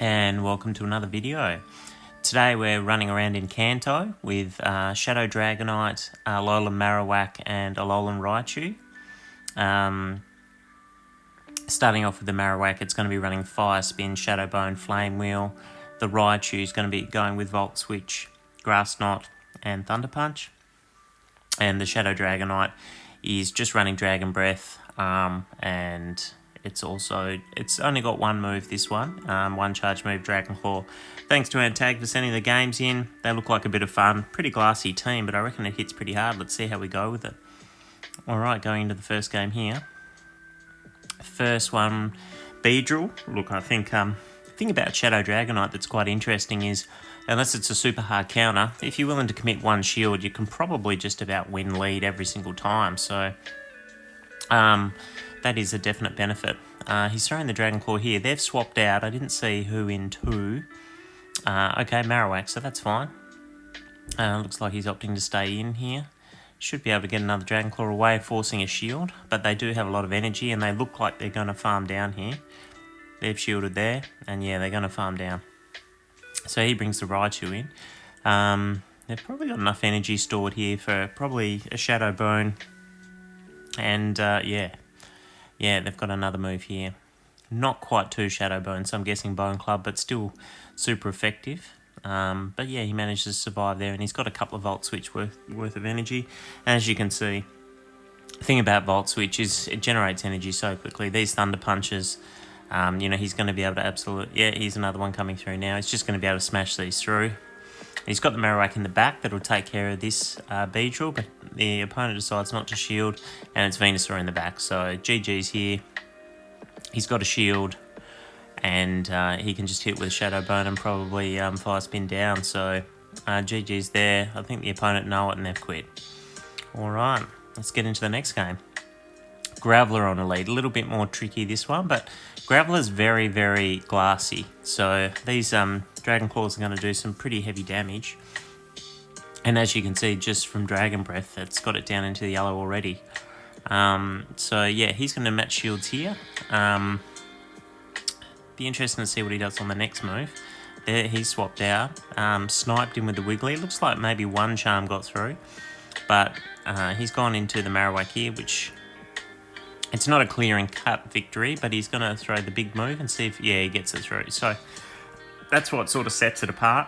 and welcome to another video. Today we're running around in Kanto with Shadow Dragonite, Alolan Marowak and Alolan Raichu. Starting off with the Marowak, it's going to be running Fire Spin, Shadow Bone, Flame Wheel. The Raichu is going to be going with Volt Switch, Grass Knot and Thunder Punch. And the Shadow Dragonite is just running Dragon Breath, and it's only got one move, this one, one charge move, Dragon Claw. Thanks to Antag for sending the games in. They look like a bit of fun. Pretty glassy team, but I reckon it hits pretty hard. Let's see how we go with it. Alright, going into the first game here. First one, Beedrill. Look, I think the thing about Shadow Dragonite that's quite interesting is, unless it's a super hard counter, if you're willing to commit one shield, you can probably just about win lead every single time. So that is a definite benefit. He's throwing the Dragon Claw here. They've swapped out. I didn't see who in two. Okay, Marowak, so that's fine. Looks like he's opting to stay in here. Should be able to get another Dragon Claw away, forcing a shield. But they do have a lot of energy, and they look like they're going to farm down here. They've shielded there, and yeah, they're going to farm down. So he brings the Raichu in. They've probably got enough energy stored here for probably a Shadow Bone. And yeah, they've got another move here. Not quite two Shadow Bones, so I'm guessing Bone Club, but still super effective. But yeah, he managed to survive there, and he's got a couple of Volt Switch worth of energy. And as you can see, the thing about Volt Switch is it generates energy so quickly. These Thunder Punches, he's going to be able to yeah, here's another one coming through now. He's just going to be able to smash these through. He's got the Marowak in the back that'll take care of this Beedrill, but the opponent decides not to shield, and it's Venusaur in the back. So GG's here. He's got a shield, and he can just hit with Shadow Bone and probably Fire Spin down. So GG's there. I think the opponent know it and they've quit. Alright, let's get into the next game. Graveler on a lead. A little bit more tricky, this one, but Graveler's very, very glassy. So these Dragon Claws are going to do some pretty heavy damage. And as you can see, just from Dragon Breath, it's got it down into the yellow already. So yeah, he's going to match shields here. Be interesting to see what he does on the next move. There, he's swapped out. Sniped him with the Wiggly. Looks like maybe one charm got through. But he's gone into the Marowak here, which... It's not a clear and cut victory, but he's going to throw the big move and see if, yeah, he gets it through. So that's what sort of sets it apart.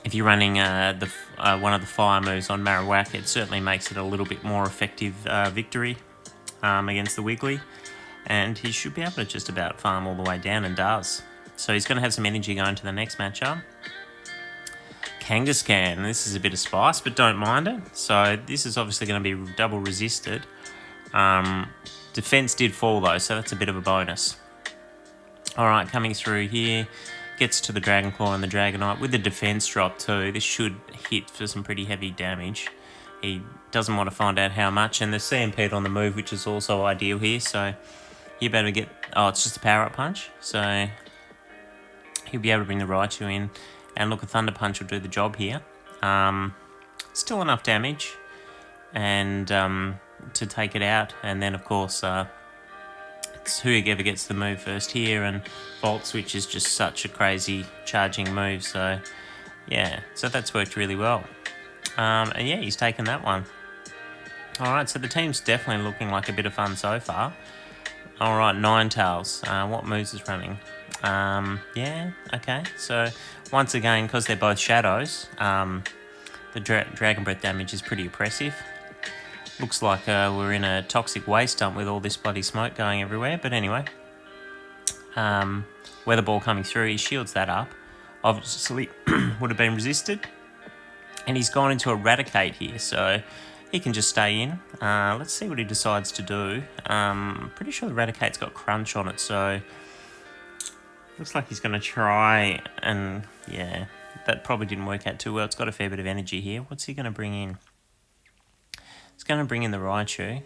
If you're running one of the fire moves on Marowak, it certainly makes it a little bit more effective victory against the Wiggly. And he should be able to just about farm all the way down, and does. So he's going to have some energy going to the next matchup. Kangaskhan. This is a bit of spice, but don't mind it. So this is obviously going to be double resisted. Defense did fall though, so that's a bit of a bonus. Alright, coming through here, gets to the Dragon Claw and the Dragonite with the defense drop too. This should hit for some pretty heavy damage. He doesn't want to find out how much, and the CMP'd on the move, which is also ideal here, so you better get... Oh, it's just a power-up punch, so he'll be able to bring the Raichu in, and look, a Thunder Punch will do the job here. Still enough damage, and to take it out, and then of course it's whoever gets the move first here, and Volt Switch is just such a crazy charging move, so yeah, so that's worked really well. And yeah, he's taken that one. Alright, so the team's definitely looking like a bit of fun so far. Alright, Ninetales. What moves is running? Yeah, okay, so once again, because they're both shadows, the Dragon Breath damage is pretty oppressive. Looks like we're in a toxic waste dump with all this bloody smoke going everywhere. But anyway, Weather Ball coming through, he shields that up. Obviously, would have been resisted. And he's gone into Eradicate here, so he can just stay in. Let's see what he decides to do. Pretty sure the Eradicate's got Crunch on it, so... Looks like he's going to try, and yeah, that probably didn't work out too well. It's got a fair bit of energy here. What's he going to bring in? It's going to bring in the Raichu.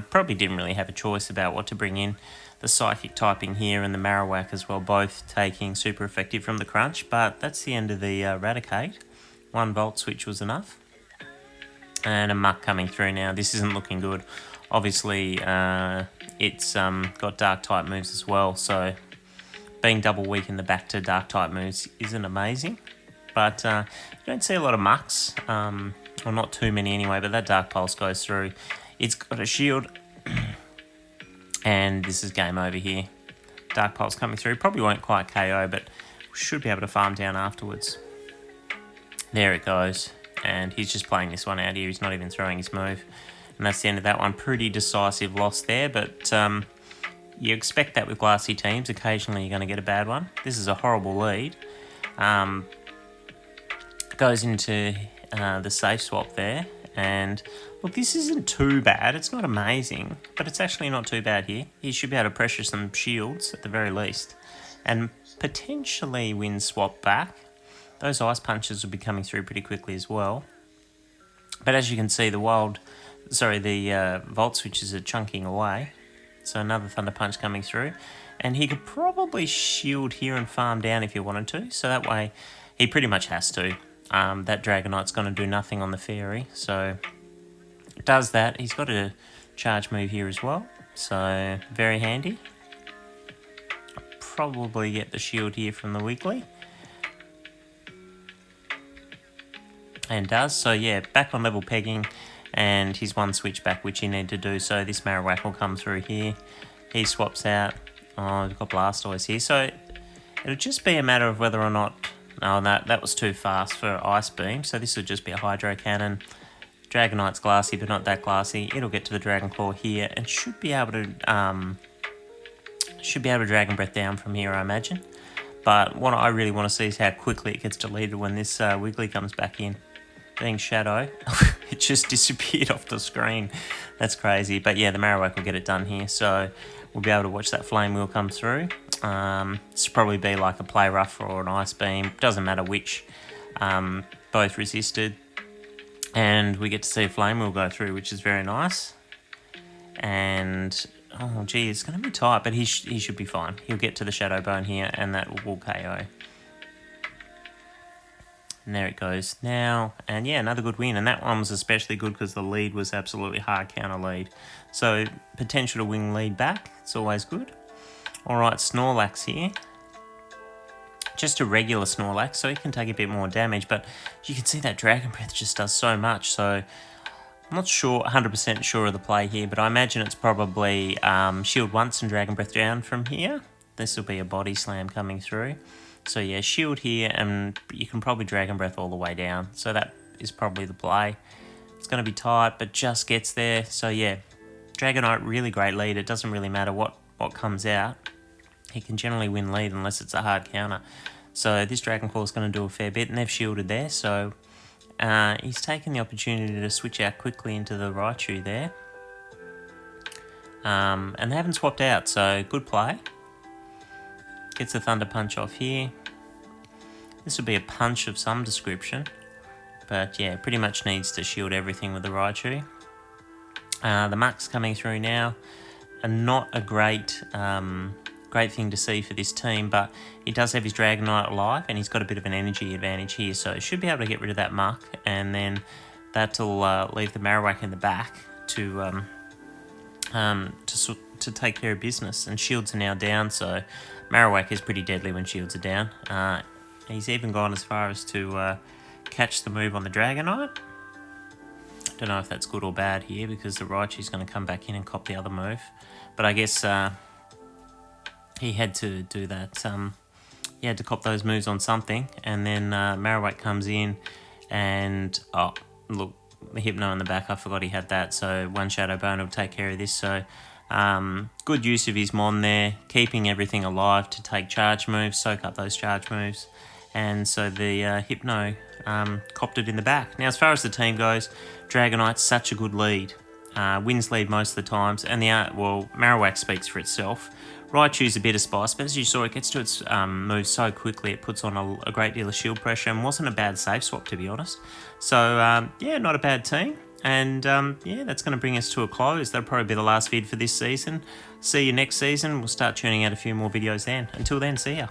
Probably didn't really have a choice about what to bring in. The Psychic typing here and the Marowak as well, both taking super effective from the Crunch, but that's the end of the Eradicate. One Volt Switch was enough. And a Muck coming through now. This isn't looking good. Obviously, it's got Dark type moves as well, so being double weak in the back to dark type moves isn't amazing. But you don't see a lot of mucks, or not too many anyway, but that Dark Pulse goes through. It's got a shield, and this is game over here. Dark Pulse coming through, probably won't quite KO, but should be able to farm down afterwards. There it goes, and he's just playing this one out here, he's not even throwing his move. And that's the end of that one. Pretty decisive loss there, but you expect that with glassy teams. Occasionally you're going to get a bad one. This is a horrible lead. Goes into the safe swap there, and look, this isn't too bad. It's not amazing, but it's actually not too bad here. He should be able to pressure some shields at the very least, and potentially win swap back. Those ice punches will be coming through pretty quickly as well. But as you can see, the Volt switches are chunking away. So another Thunder Punch coming through. And he could probably shield here and farm down if he wanted to. So that way, he pretty much has to. That Dragonite's going to do nothing on the Fairy. So, does that. He's got a charge move here as well. So, very handy. Probably get the shield here from the weekly. And does. So, yeah, back on level pegging. And he's one switch back, which he need to do. So, this Marowak will come through here. He swaps out. Oh, we've got Blastoise here. So, it'll just be a matter of whether or not... Oh, that was too fast for Ice Beam. So, this will just be a Hydro Cannon. Dragonite's glassy, but not that glassy. It'll get to the Dragon Claw here. And should be able to Dragon Breath down from here, I imagine. But what I really want to see is how quickly it gets deleted when this Wiggly comes back in. Being Shadow, it just disappeared off the screen. That's crazy. But yeah, the Marowak will get it done here. So we'll be able to watch that Flame Wheel come through. This will probably be like a Play Rough or an Ice Beam. Doesn't matter which. Both resisted. And we get to see a Flame Wheel go through, which is very nice. And... oh, gee, it's going to be tight, but he should be fine. He'll get to the Shadow Bone here, and that will KO. And there it goes now. And yeah, another good win. And that one was especially good because the lead was absolutely hard counter lead. So, potential to win lead back. It's always good. Alright, Snorlax here. Just a regular Snorlax, so he can take a bit more damage. But you can see that Dragon Breath just does so much, so... I'm not sure, 100% sure of the play here, but I imagine it's probably shield once and Dragon Breath down from here. This will be a Body Slam coming through. So yeah, shield here, and you can probably Dragon Breath all the way down. So that is probably the play. It's going to be tight, but just gets there. So yeah, Dragonite, really great lead. It doesn't really matter what comes out. He can generally win lead unless it's a hard counter. So this Dragon Claw is going to do a fair bit, and they've shielded there, so... he's taken the opportunity to switch out quickly into the Raichu there. And they haven't swapped out, so good play. Gets a Thunder Punch off here. This will be a punch of some description. But yeah, pretty much needs to shield everything with the Raichu. The Muck's coming through now. And not a great thing to see for this team, but he does have his Dragonite alive, and he's got a bit of an energy advantage here, so he should be able to get rid of that Muck, and then that'll leave the Marowak in the back to take care of business. And shields are now down, so Marowak is pretty deadly when shields are down. He's even gone as far as to catch the move on the Dragonite. Don't know if that's good or bad here, because the Raichu's going to come back in and cop the other move, but I guess he had to do that. He had to cop those moves on something, and then Marowak comes in, and oh look, the Hypno in the back. I forgot he had that. So one Shadow Bone will take care of this. So good use of his Mon there, keeping everything alive to take charge moves, soak up those charge moves, and so the Hypno copped it in the back. Now, as far as the team goes, Dragonite's such a good lead. Wins lead most of the times, and Marowak speaks for itself. Raichu's a bit of spice, but as you saw, it gets to its move so quickly, it puts on a great deal of shield pressure, and wasn't a bad safe swap, to be honest. So, yeah, not a bad team. And, yeah, that's going to bring us to a close. That'll probably be the last vid for this season. See you next season. We'll start churning out a few more videos then. Until then, see ya.